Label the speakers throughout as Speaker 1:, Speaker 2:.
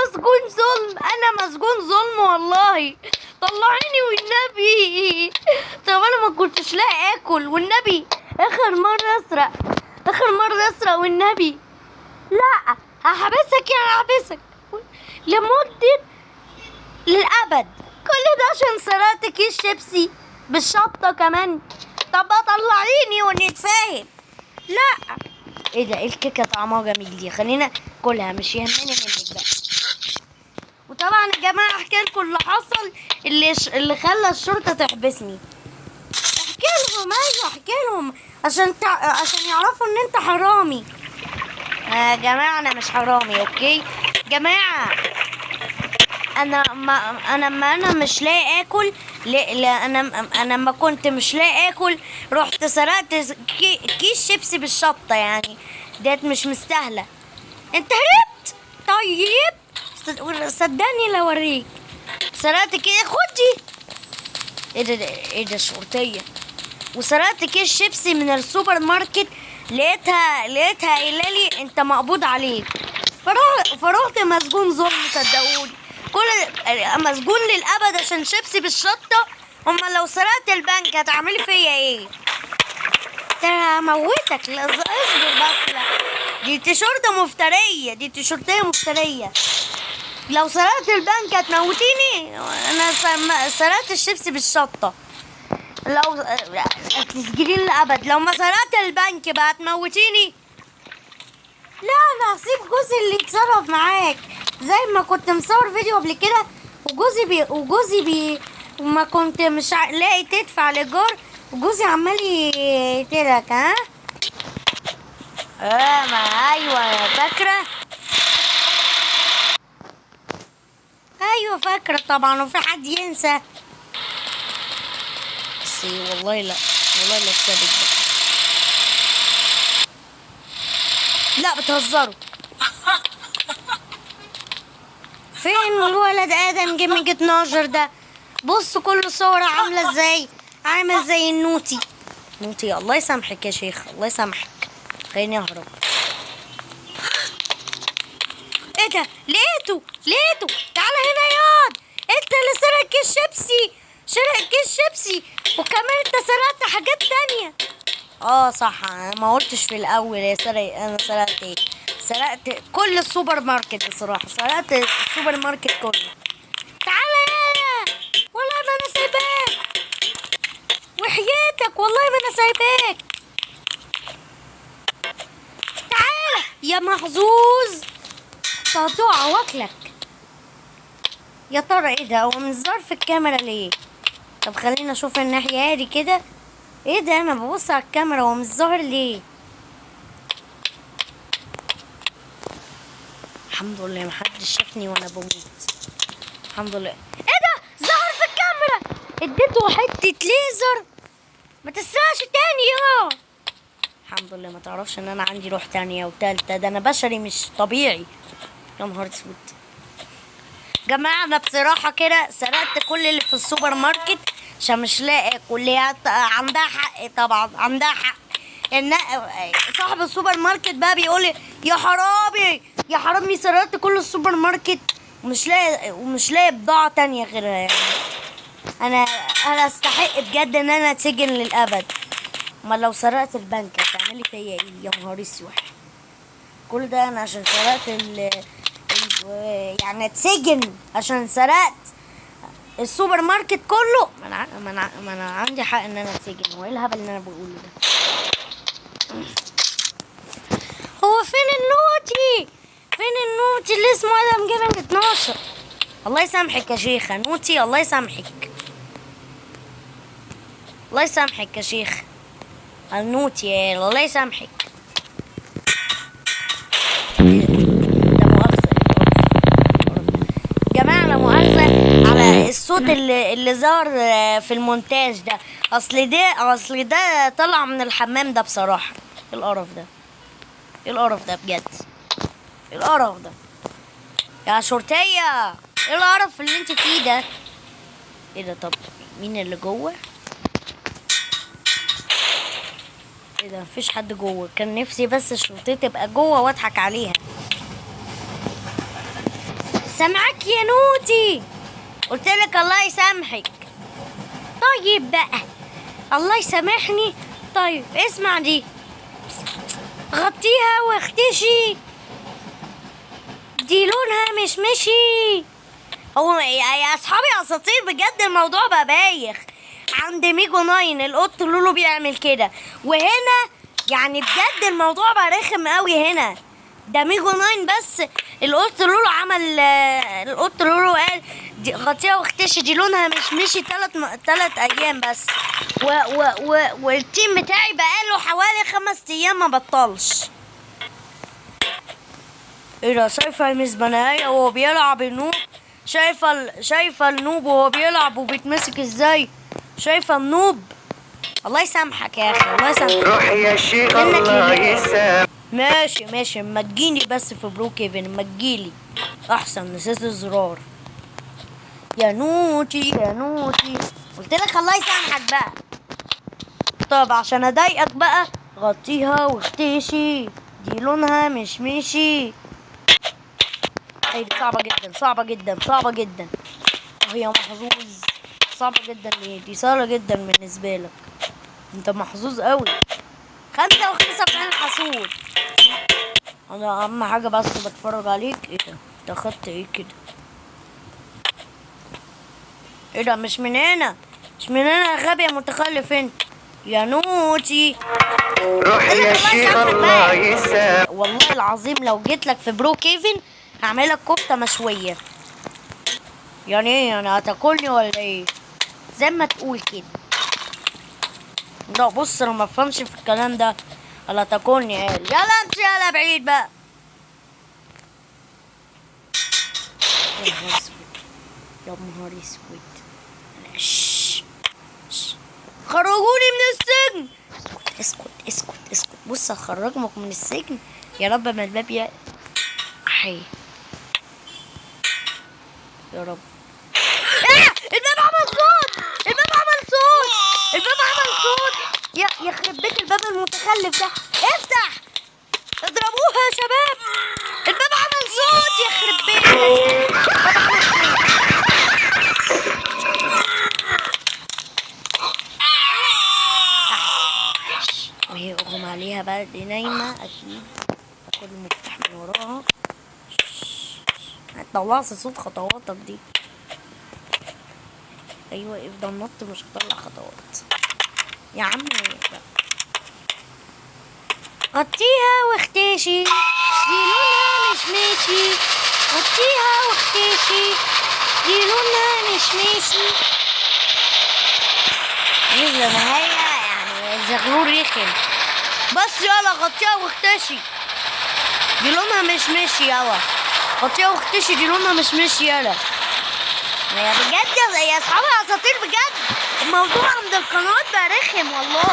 Speaker 1: مسجون ظلم، انا مسجون ظلم والله. طلعيني والنبي. طب انا ما كنتش لاقي اكل والنبي. اخر مرة اسرق، اخر مرة اسرق والنبي. لا هحبسك يعني هحبسك لمدة للأبد. كل ده عشان سرقت كيس شيبسي بالشطة كمان. طب طلعيني ونتفاهم. لا ايه ده؟ ايه الكيكة طعمها جميل دي، خلينا كلها مش يهمني منك بقى. وطبعا يا جماعة احكي لكم اللي حصل اللي خلى الشرطة تحبسني. احكي لهم، ايوه احكي لهم عشان يعرفوا ان انت حرامي. يا جماعة انا مش حرامي، اوكي جماعة. انا مش لاقي اكل. لا انا ما كنت مش لاقي اكل، رحت سرقت كيس شيبسي بالشطة يعني. ديت مش مستاهلة. انت هربت؟ طيب صدقني لو اوريك. سرقت كده، خدي. ايه ده شرطية. وسرقت كيس شيبسي من السوبر ماركت. لقيتها قايله لي انت مقبوض عليك. فرحت مسجون ظلم صدقوني. مسجون للابد عشان شيبسي بالشطه. اما لو سرقت البنك هتعملي فيا ايه؟ ده هموتك. لا اصبر بس. لا دي تيشيرتة مفتريه، دي تيشيرتيه مفتريه. لو سرقت البنك هتموتيني. انا سرقت الشيبسي بالشطه. لو هتسجليني للابد. لو ما سرقت البنك بقى هتموتيني. لا انا هسيب جوزي اللي يتصرف معاك. زي ما كنت مصور فيديو قبل كده وجوزي وما كنت مش لاقي تدفع الايجار وجوزي عمال يقتلك. ها ما ايوه فاكره. ايوه فاكره طبعا، وفي حد ينسى؟ بس والله لا، والله لا تصدق بقى. لا بتهزروا. فين الولد ادم جيمنج 12 ده؟ بصوا كل صوره عامله ازاي، عامل زي النوتي. نوتي الله يسامحك يا شيخ، الله يسامحك. خليني اهرب. ايه ده؟ لقيته تعالى هنا ياض. انت اللي سرق كيس شيبسي، وكمان انت سرقت حاجات تانية. صح، ما قلتش في الاول انا سرقت ايه. سرقت كل السوبر ماركت بصراحة، سرقت السوبر ماركت كله. تعالى يا والله ما انا سايباك، وحياتك والله ما انا سايباك. تعالى يا محظوظ، هتقع واكلك. يا ترى ايه ده؟ هو منظر في الكاميرا ليه؟ طب خلينا اشوف الناحية دي كده. ايه ده؟ انا ببص على الكاميرا ومش ظاهر ليه؟ الحمد لله محدش شافني وانا بموت. الحمد لله. ايه ده؟ ظهر في الكاميرا. اديته حتة ليزر. ما تسرقش تاني يا. الحمد لله ما تعرفش ان انا عندي روح تانية وتالتة. ده انا بشري مش طبيعي. يا نهار اسود. جماعة انا بصراحة كده سرقت كل اللي في السوبر ماركت عشان مش لاقي كليات. عندها حق طبعا، عندها حق. ان صاحب السوبر ماركت بقى بيقول يا حرامي يا حرامي، سرقت كل السوبر ماركت ومش لاقي بضاعة تانية غيرها يعني. انا استحق بجد ان انا اتسجن للابد. امال لو سرقت البنك هتعملي فيا ايه؟ يا نهار اسود. كل ده انا عشان سرقت يعني اتسجن عشان سرقت السوبر ماركت كله. ما انا عندي حق ان انا اتسجن. هو ايه الهبل اللي انا بقوله ده؟ هو فين النوتي اللي اسمه ادم جيمنج 12؟ الله يسامحك يا شيخة نوتي، الله يسامحك، الله يسامحك يا شيخ النوتي، الله يسامحك. جماعة لا مؤاخذة على الصوت اللي ظهر في المونتاج ده. اصل ده طلع من الحمام ده بصراحة. ايه القرف ده بجد؟ ايه القرف ده يا شرطية؟ ايه القرف اللي انت فيه ده؟ ايه ده؟ طب مين اللي جوه؟ ايه ده؟ مفيش حد جوه. كان نفسي بس الشرطية تبقى جوه واضحك عليها. سامعك يا نوتي، قلت لك الله يسامحك. طيب بقى الله يسامحني. طيب اسمع دي، غطيها واختشي، دي لونها مش مشي. هو يا اصحابي اساطير بجد الموضوع بقى بايخ. عند ميجو 9 القط لولو بيعمل كده، وهنا يعني بجد الموضوع بقى رخم قوي هنا. ده ميجو 9 بس القط لولو عمل القط لولو قال دي غطيها واختشي، دي لونها مش مشي 3 ايام بس. والتيم بتاعي بقاله حوالي 5 ايام ما بطلش. ايه ده؟ شايفه المس بنايه وهو بيلعب النوب؟ شايفه النوب وهو بيلعب وبيتمسك ازاي؟ شايفه النوب؟ الله يسامحك يا اخي، الله يسامحك.
Speaker 2: روح يا شيخ الله يسامحك.
Speaker 1: ماشي اما تجيني بس في برو كيفن، اما تجيلي احسن. نسيت الزرار يا نوتي يا نوتي، قلت لك الله يسامحك بقى. طب عشان اضايقك بقى غطيها واختشي، دي لونها مش مشي. اي دي صعبة جدا. وهي محظوظ. صعبة جدا ليه؟ دي سهلة جدا بالنسبة لك، انت محظوظ قوي. 5 حسود. انا اهم حاجة بس بتفرج عليك. ايه ده؟ انت خدت ايه كده؟ ايه ده؟ مش من هنا يا غبي يا متخلف انت يا نوتي.
Speaker 2: روح يا شيخ الله يسامحك.
Speaker 1: والله العظيم لو جيت لك في برو كيفن هعملك كفتة مشوية. يعني ايه؟ يعني هتاكلني ولا ايه؟ زي ما تقول كده. لا بص انا ما افهمش في الكلام ده. ولا تاكلني قال يلا امشي يلا بعيد بقى. يا نهار اسود يا نهار اسود. خرجوني من السجن. اسكت. بص هخرجك من السجن يا رب ما الباب حي يا رب. الباب عمل صوت. يخرب بيت الباب المتخلف ده. افتح اضربوها يا شباب. الباب عمل صوت يخرب بيتك. وهي اغمى عليها بقى دي نايمة اكيد. اخد المفتاح من وراها. هتطلع صوت خطواتك دي. ايوه افضل نط مش هطلع خطوات يا عم. غطيها واختشي، دي لونها مش ماشي. غطيها واختشي، دي لونها مش ماشي. نزل نهاية يعني زغلول رخم. بس يلا غطيها واختشي، دي لونها مش ماشي. يلا غطيها واختشي، دي لونها مش ماشي. يلا يا بجد يا اصحابي اساطير بجد الموضوع عند القنوات بقى رخم والله.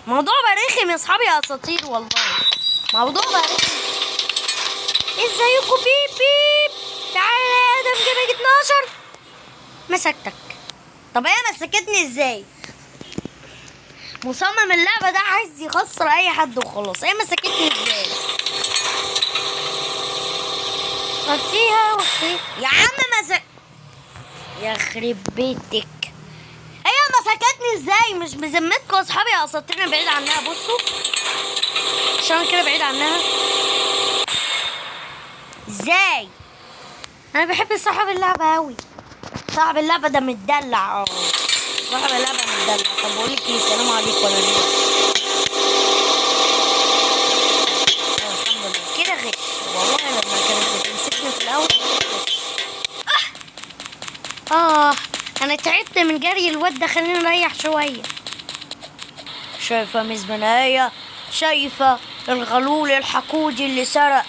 Speaker 1: موضوع بقى رخم يا اصحابي يا اساطير والله. موضوع بقى رخم. ازيكم بيب تعالى يا ادم جيبك 12. مسكتك. طب هي مسكتني ازاي؟ مصمم اللعبة ده عايز يخسر اي حد وخلاص. هي مسكتني ازاي؟ غطيها واختي يا عم يخرب بيتك. هي مسكتني ازاي؟ مش بذمتكم اصحابي يا اساطير بعيد عنها. بصوا عشان كده بعيد عنها. ازاي؟ انا بحب صاحب اللعبة اوي. صاحب اللعبة ده متدلع. صاحب اللعبة متدلع. طب بقولك ايه؟ السلام عليكم ولا ايه؟ الحمد لله كده غش. والله لما كانت بتمسكني في الاول انا تعبت من جري الواد ده. خلينا نريح شويه. شايفه مس بنايه؟ شايفه الغلول الحقودي اللي سرق؟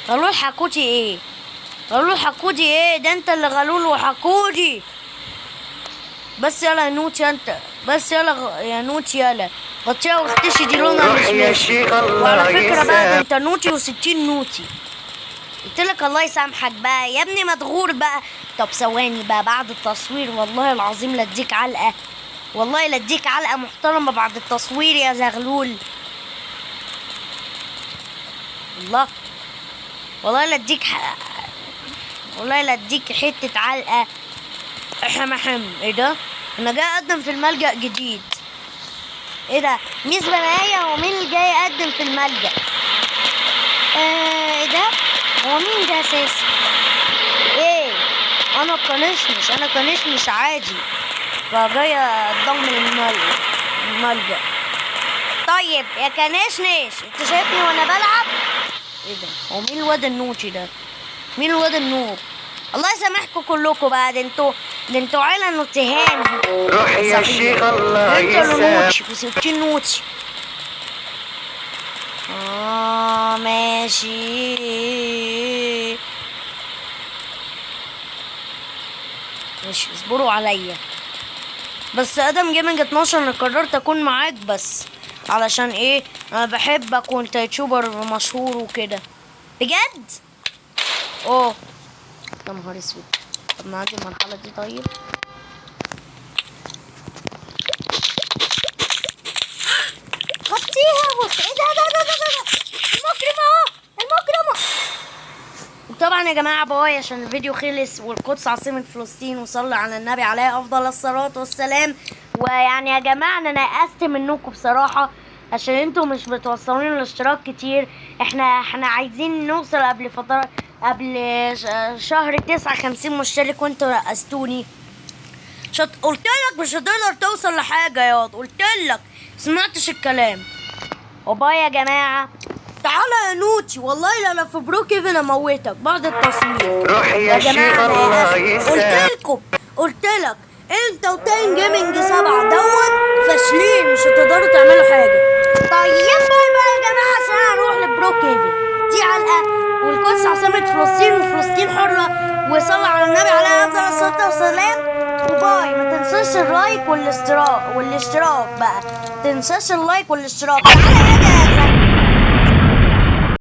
Speaker 1: غلول حقودي ايه؟ غلول حقودي ايه؟ ده انت اللي غلول وحقودي. بس يلا يا نوتي انت. بس يلا يا نوتي يلا غطيها واختشي، دي لونها مش ماشي. وعلى فكره بقى ده انت نوتي و60 نوتي. قلتلك الله يسامحك بقى يا ابني مدغور بقى. طب ثواني بقى بعد التصوير والله العظيم لا اديك علقه. والله لا اديك علقه محترمه بعد التصوير يا زغلول. الله، والله لا اديك والله لا اديك حته علقه. ايه ده؟ انا جاي اقدم في الملجأ جديد. ايه ده؟ ميس بناية، هو مين اللي جاي يقدم في الملجأ؟ ايه ده؟ هو مين ده اساسا؟ ايه؟ انا كنشنش عادي، فجاي انضم الملجأ. طيب يا كنشنش، انت شايفني وانا بلعب؟ ايه ده؟ هو مين الواد النوتي ده؟ مين الواد النوب؟ الله يسامحكم كلكم بقى، ده انتوا عيلة نوتيهان.
Speaker 2: روح يا شيخ الله
Speaker 1: انتوا اللي
Speaker 2: يسامح.
Speaker 1: نوتي وستين نوتي. ماشي. ماشي، اصبروا عليا. بس ادم جيمنج 12 انا قررت اكون معاك، بس علشان ايه؟ انا بحب اكون يوتيوبر مشهور وكده. بجد؟ اوه يا نهار اسود. طب نعدي المرحلة دي طيب. خدتيها. بص ايه ده المجرم اهو، المجرم. طبعا يا جماعة باي، عشان الفيديو خلص والقدس عاصمة فلسطين وصلى على النبي عليه افضل الصلاة والسلام. ويعني يا جماعة انا يأست منكم بصراحة، عشان انتوا مش بتوصلون الاشتراك كتير. احنا عايزين نوصل قبل شهر 9 50 مشترك، وانتوا يأستوني. قلتلك مش هتقدر توصل لحاجة يا واد، قلتلك سمعتش الكلام. وباي يا جماعة. تعالى يا نوتي، والله لا انا في بروك ايفن اموتك بعد التصوير.
Speaker 2: روح يا شيخ الله يسامح.
Speaker 1: قلتلك انت وتاين جيمنج 7 فاشلين، مش هتقدروا تعملوا حاجة. طيب باي باي يا جماعة، عشان هروح لبروك ايفن. دي علقة، والقدس عاصمة فلسطين وفلسطين حرة، وصلى على النبي عليه افضل الصلاة والسلام. وباي. ما تنساش اللايك والاشتراك بقى، تنساش اللايك والاشتراك. تعالى يا